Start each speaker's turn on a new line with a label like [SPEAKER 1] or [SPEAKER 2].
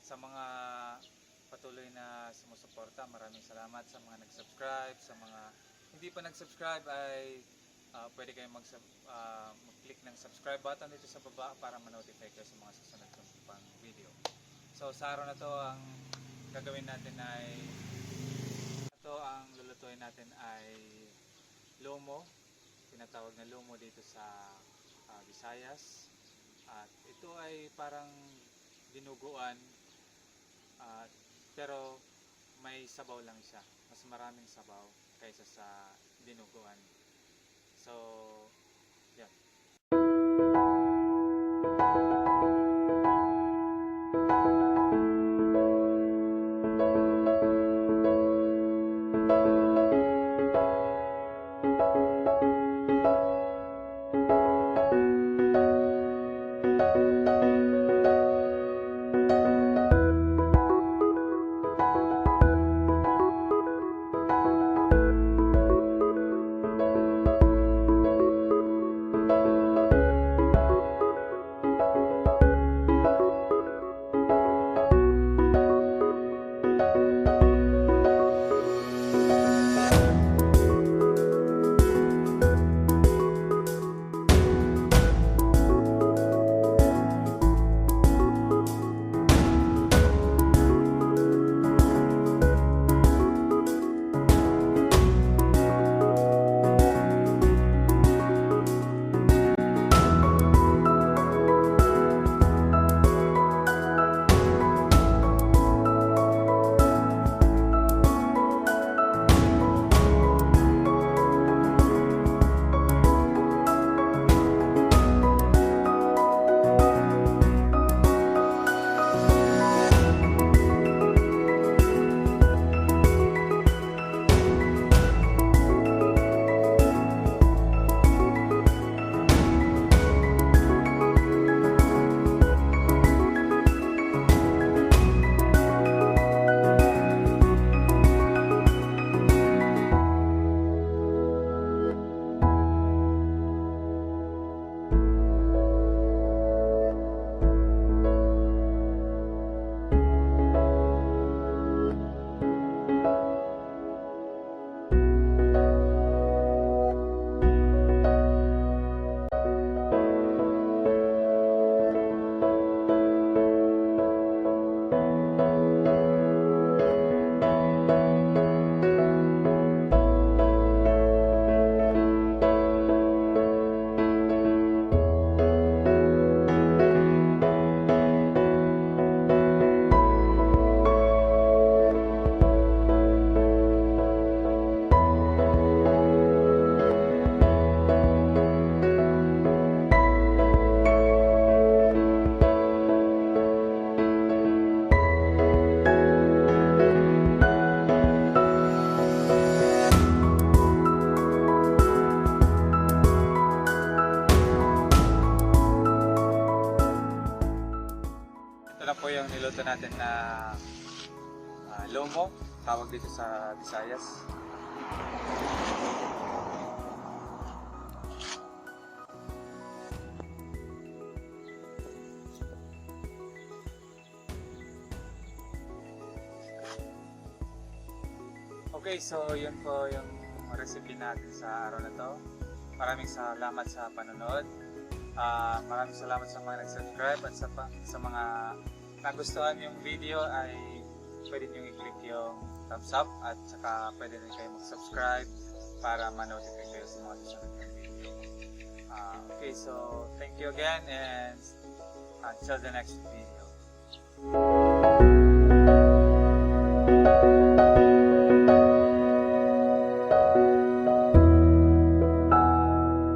[SPEAKER 1] sa mga patuloy na sumusuporta. Maraming salamat sa mga nag-subscribe. Sa mga hindi pa nag-subscribe ay pwede kayong mag-click ng subscribe button dito sa baba para ma-notify kayo sa mga susunod kong pang video. So sa araw na to, ang gagawin natin ay ang lulutuin natin ay lomo. Tinatawag na lomo dito sa Visayas. At ito ay parang dinuguan, pero may sabaw lang siya. Mas maraming sabaw kaysa sa dinuguan. So, yan. Ito na po yung niluto natin na lomo, tawag dito sa Visayas. Okay, so yun po yung recipe natin sa araw na to. Maraming salamat sa panonood. Maraming salamat sa mga nag-subscribe at sa mga nagustuhan yung video ay pwede nyo i-click yung thumbs up at saka pwede rin kayo mag-subscribe para ma-notify kayo sa mga susunod ng video. Okay, so thank you again and until the next video.